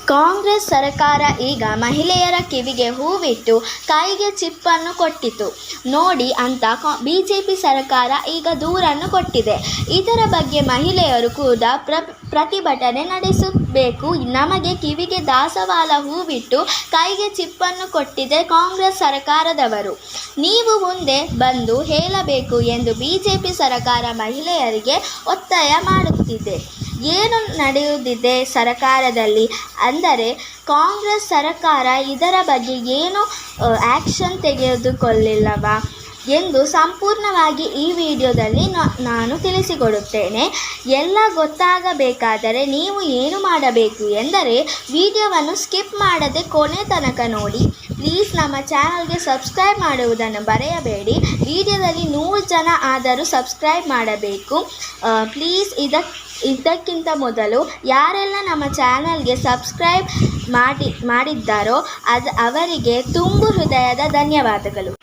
ಕಾಂಗ್ರೆಸ್ ಸರ್ಕಾರ ಈಗ ಮಹಿಳೆಯರ ಕಿವಿಗೆ ಹೂವಿಟ್ಟು ಕೈಗೆ ಚಿಪ್ಪನ್ನು ಕೊಟ್ಟಿತು ನೋಡಿ ಅಂತ ಬಿಜೆಪಿ ಸರ್ಕಾರ ಈಗ ದೂರನ್ನು ಕೊಟ್ಟಿದೆ. ಇದರ ಬಗ್ಗೆ ಮಹಿಳೆಯರು ಕೂಡ ಪ್ರತಿಭಟನೆ ನಡೆಸಬೇಕು. ನಮಗೆ ಕಿವಿಗೆ ದಾಸವಾಳ ಹೂವಿಟ್ಟು ಕೈಗೆ ಚಿಪ್ಪನ್ನು ಕೊಟ್ಟಿದೆ ಕಾಂಗ್ರೆಸ್ ಸರ್ಕಾರದವರು, ನೀವು ಮುಂದೆ ಬಂದು ಹೇಳಬೇಕು ಎಂದು ಬಿಜೆಪಿ ಸರ್ಕಾರ ಮಹಿಳೆಯರಿಗೆ ಒತ್ತಾಯ ಮಾಡುತ್ತಿದೆ. ಏನು ನಡೆಯುತ್ತಿದೆ ಸರ್ಕಾರದಲ್ಲಿ ಅಂದರೆ ಕಾಂಗ್ರೆಸ್ ಸರ್ಕಾರ ಇದರ ಬಗ್ಗೆ ಏನು ಆ್ಯಕ್ಷನ್ ತೆಗೆದುಕೊಳ್ಳಿಲ್ಲವಾ ಎಂದು ಸಂಪೂರ್ಣವಾಗಿ ಈ ವಿಡಿಯೋದಲ್ಲಿ ನಾನು ತಿಳಿಸಿಕೊಡುತ್ತೇನೆ. ಎಲ್ಲ ಗೊತ್ತಾಗಬೇಕಾದರೆ ನೀವು ಏನು ಮಾಡಬೇಕು ಎಂದರೆ ವಿಡಿಯೋವನ್ನು ಸ್ಕಿಪ್ ಮಾಡದೆ ಕೊನೆ ತನಕ ನೋಡಿ. ಪ್ಲೀಸ್ ನಮ್ಮ ಚಾನಲ್ಗೆ ಸಬ್ಸ್ಕ್ರೈಬ್ ಮಾಡುವುದನ್ನು ಮರೆಯಬೇಡಿ. ವಿಡಿಯೋದಲ್ಲಿ 100 ಜನ ಆದರೂ ಸಬ್ಸ್ಕ್ರೈಬ್ ಮಾಡಬೇಕು ಪ್ಲೀಸ್. ಇದಕ್ಕಿಂತ ಮೊದಲು ಯಾರೆಲ್ಲ ನಮ್ಮ ಚಾನಲ್ಗೆ ಸಬ್ಸ್ಕ್ರೈಬ್ ಮಾಡಿದ್ದಾರೋ ಅವರಿಗೆ ತುಂಬು ಹೃದಯದ ಧನ್ಯವಾದಗಳು.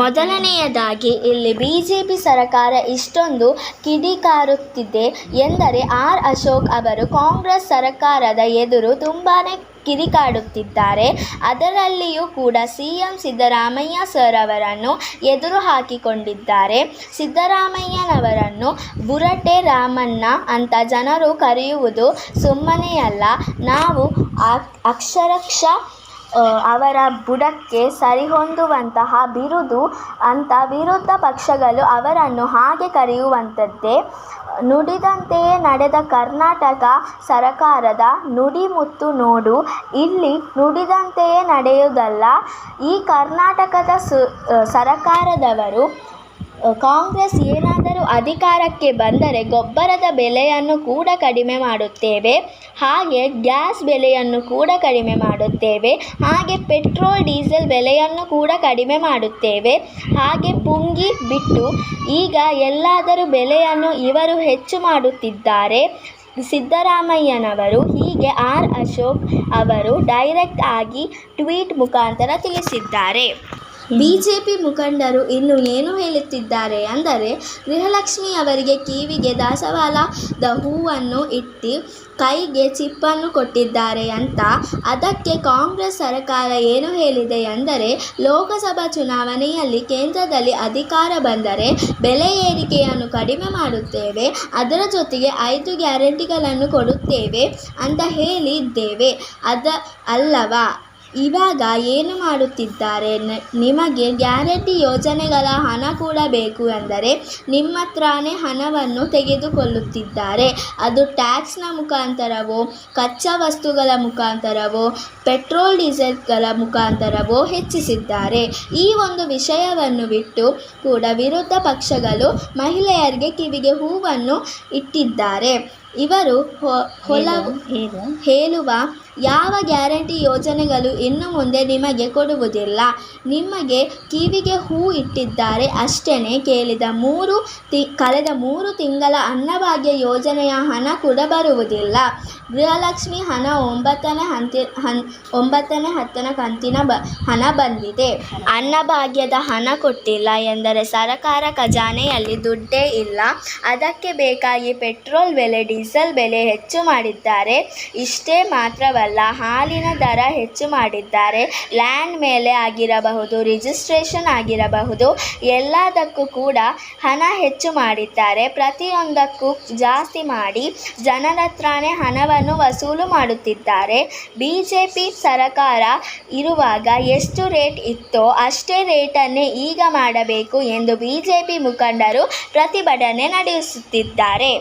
ಮೊದಲನೆಯದಾಗಿ ಇಲ್ಲಿ ಬಿಜೆಪಿ ಸರ್ಕಾರ ಇಷ್ಟೊಂದು ಕಿಡಿಕಾರುತ್ತಿದೆ ಎಂದರೆ ಆರ್ ಅಶೋಕ್ ಅವರು ಕಾಂಗ್ರೆಸ್ ಸರ್ಕಾರದ ಎದುರು ತುಂಬಾ ಕಿಡಿಕಾಡುತ್ತಿದ್ದಾರೆ. ಅದರಲ್ಲಿಯೂ ಕೂಡ ಸಿಎಂ ಸಿದ್ದರಾಮಯ್ಯ ಸರ್ ಅವರನ್ನು ಎದುರು ಹಾಕಿಕೊಂಡಿದ್ದಾರೆ. ಸಿದ್ದರಾಮಯ್ಯನವರನ್ನು ಬುರಟೆ ರಾಮಣ್ಣ ಅಂತ ಜನರು ಕರೆಯುವುದು ಸುಮ್ಮನೆಯಲ್ಲ. ನಾವು ಅಕ್ಷರಶಃ ಅವರ ಬುಡಕ್ಕೆ ಸರಿಹೊಂದುವಂತಹ ಬಿರುದು ಅಂತ ವಿರೋಧ ಪಕ್ಷಗಳು ಅವರನ್ನು ಹಾಗೆ ಕರೆಯುವಂಥದ್ದೇ. ನುಡಿದಂತೆಯೇ ನಡೆದ ಕರ್ನಾಟಕ ಸರ್ಕಾರದ ನುಡಿಮುತ್ತು ನೋಡು. ಇಲ್ಲಿ ನುಡಿದಂತೆಯೇ ನಡೆಯುವುದಲ್ಲ. ಈ ಕರ್ನಾಟಕದ ಸರ್ಕಾರದವರು ಕಾಂಗ್ರೆಸ್ ಏನಾದರೂ ಅಧಿಕಾರಕ್ಕೆ ಬಂದರೆ ಗೊಬ್ಬರದ ಬೆಲೆಯನ್ನು ಕೂಡ ಕಡಿಮೆ ಮಾಡುತ್ತೇವೆ, ಹಾಗೆ ಗ್ಯಾಸ್ ಬೆಲೆಯನ್ನು ಕೂಡ ಕಡಿಮೆ ಮಾಡುತ್ತೇವೆ, ಹಾಗೆ ಪೆಟ್ರೋಲ್ ಡೀಸೆಲ್ ಬೆಲೆಯನ್ನು ಕೂಡ ಕಡಿಮೆ ಮಾಡುತ್ತೇವೆ, ಹಾಗೆ ಪುಂಗಿ ಬಿಟ್ಟು ಈಗ ಎಲ್ಲದರ ಬೆಲೆಯನ್ನು ಇವರು ಹೆಚ್ಚು ಮಾಡುತ್ತಿದ್ದಾರೆ ಸಿದ್ದರಾಮಯ್ಯನವರು. ಹೀಗೆ ಆರ್ ಅಶೋಕ್ ಅವರು ಡೈರೆಕ್ಟ್ ಆಗಿ ಟ್ವೀಟ್ ಮುಖಾಂತರ ತಿಳಿಸಿದ್ದಾರೆ. ಬಿಜೆಪಿ ಮುಖಂಡರು ಇನ್ನು ಏನು ಹೇಳುತ್ತಿದ್ದಾರೆ ಅಂದರೆ ಗೃಹಲಕ್ಷ್ಮಿ ಅವರಿಗೆ ಕಿವಿಗೆ ದಾಸವಾಳದ ಹೂವನ್ನು ಇಟ್ಟು ಕೈಗೆ ಚಿಪ್ಪನ್ನು ಕೊಟ್ಟಿದ್ದಾರೆ ಅಂತ. ಅದಕ್ಕೆ ಕಾಂಗ್ರೆಸ್ ಸರ್ಕಾರ ಏನು ಹೇಳಿದೆ ಎಂದರೆ ಲೋಕಸಭಾ ಚುನಾವಣೆಯಲ್ಲಿ ಕೇಂದ್ರದಲ್ಲಿ ಅಧಿಕಾರ ಬಂದರೆ ಬೆಲೆ ಏರಿಕೆಯನ್ನು ಕಡಿಮೆ ಮಾಡುತ್ತೇವೆ, ಅದರ ಜೊತೆಗೆ 5 ಗ್ಯಾರಂಟಿಗಳನ್ನು ಕೊಡುತ್ತೇವೆ ಅಂತ ಹೇಳಿದ್ದೇವೆ ಅಲ್ಲವಾ. ಇವಾಗ ಏನು ಮಾಡುತ್ತಿದ್ದಾರೆ, ನಿಮಗೆ ಗ್ಯಾರಂಟಿ ಯೋಜನೆಗಳ ಹಣ ಕೂಡ ಬೇಕು ಎಂದರೆ ನಿಮ್ಮ ಹತ್ರನೇ ಹಣವನ್ನು ತೆಗೆದುಕೊಳ್ಳುತ್ತಿದ್ದಾರೆ. ಅದು ಟ್ಯಾಕ್ಸ್ನ ಮುಖಾಂತರವೋ ಕಚ್ಚಾ ವಸ್ತುಗಳ ಮುಖಾಂತರವೋ ಪೆಟ್ರೋಲ್ ಡೀಸೆಲ್ಗಳ ಮುಖಾಂತರವೋ ಹೆಚ್ಚಿಸಿದ್ದಾರೆ. ಈ ಒಂದು ವಿಷಯವನ್ನು ಬಿಟ್ಟು ಕೂಡ ವಿರೋಧ ಪಕ್ಷಗಳು ಮಹಿಳೆಯರಿಗೆ ಕಿವಿಗೆ ಹೂವನ್ನು ಇಟ್ಟಿದ್ದಾರೆ. ಇವರು ಹೇಳುವ ಯಾವ ಗ್ಯಾರಂಟಿ ಯೋಜನೆಗಳು ಇನ್ನು ಮುಂದೆ ನಿಮಗೆ ಕೊಡುವುದಿಲ್ಲ. ನಿಮಗೆ ಕಿವಿಗೆ ಹೂ ಇಟ್ಟಿದ್ದಾರೆ ಅಷ್ಟೇ. ಕಳೆದ 3 ತಿಂಗಳ ಅನ್ನಭಾಗ್ಯ ಯೋಜನೆಯ ಹಣ ಕೂಡ ಬರುವುದಿಲ್ಲ. ಗೃಹಲಕ್ಷ್ಮಿ ಹಣ 9ನೇ 10ನೇ ಕಂತಿನ ಹಣ ಬಂದಿದೆ. ಅನ್ನಭಾಗ್ಯದ ಹಣ ಕೊಟ್ಟಿಲ್ಲ ಎಂದರೆ ಸರ್ಕಾರ ಖಜಾನೆಯಲ್ಲಿ ದುಡ್ಡೇ ಇಲ್ಲ. ಅದಕ್ಕೆ ಬೇಕಾಗಿ ಪೆಟ್ರೋಲ್ ಬೆಲೆ ಡೀಸೆಲ್ ಬೆಲೆ ಹೆಚ್ಚು ಮಾಡಿದ್ದಾರೆ. ಇಷ್ಟೇ ಮಾತ್ರವಲ್ಲ, ಹಾಲಿನ ದರ ಹೆಚ್ಚು ಮಾಡಿದ್ದಾರೆ. ಲ್ಯಾಂಡ್ ಮೇಲೆ ಆಗಿರಬಹುದು, ರಿಜಿಸ್ಟ್ರೇಷನ್ ಆಗಿರಬಹುದು, ಎಲ್ಲದಕ್ಕೂ ಕೂಡ ಹಣ ಹೆಚ್ಚು ಮಾಡಿದ್ದಾರೆ. ಪ್ರತಿಯೊಂದಕ್ಕೂ ಜಾಸ್ತಿ ಮಾಡಿ ಜನರ ಹತ್ರನೇ ಹಣವನ್ನು ವಸೂಲು ಮಾಡುತ್ತಿದ್ದಾರೆ. ಬಿಜೆಪಿ ಸರ್ಕಾರ ಇರುವಾಗ ಎಷ್ಟು ರೇಟ್ ಇತ್ತೋ ಅಷ್ಟೇ ರೇಟನ್ನೇ ಈಗ ಮಾಡಬೇಕು ಎಂದು ಬಿಜೆಪಿ ಮುಖಂಡರು ಪ್ರತಿಭಟನೆ ನಡೆಸುತ್ತಿದ್ದಾರೆ.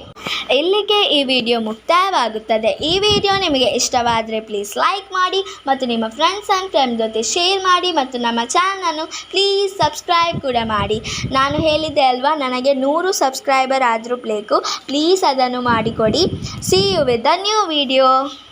ಇಲ್ಲಿಗೆ ಈ ವಿಡಿಯೋ ಮುಕ್ತಾಯವಾಗುತ್ತದೆ. ಈ ವಿಡಿಯೋ ನಿಮಗೆ ಇಷ್ಟವಾದರೆ ಪ್ಲೀಸ್ ಲೈಕ್ ಮಾಡಿ ಮತ್ತು ನಿಮ್ಮ ಫ್ರೆಂಡ್ಸ್ ಆ್ಯಂಡ್ ಫ್ಯಾಮಿಲಿ ಜೊತೆ ಶೇರ್ ಮಾಡಿ ಮತ್ತು ನಮ್ಮ ಚಾನಲನ್ನು ಪ್ಲೀಸ್ ಸಬ್ಸ್ಕ್ರೈಬ್ ಕೂಡ ಮಾಡಿ. ನಾನು ಹೇಳಿದ್ದೆ ಅಲ್ವಾ, ನನಗೆ 100 ಸಬ್ಸ್ಕ್ರೈಬರ್ ಆದರೂ ಬೇಕು. ಪ್ಲೀಸ್ ಅದನ್ನು ಮಾಡಿಕೊಡಿ. See you with the new video.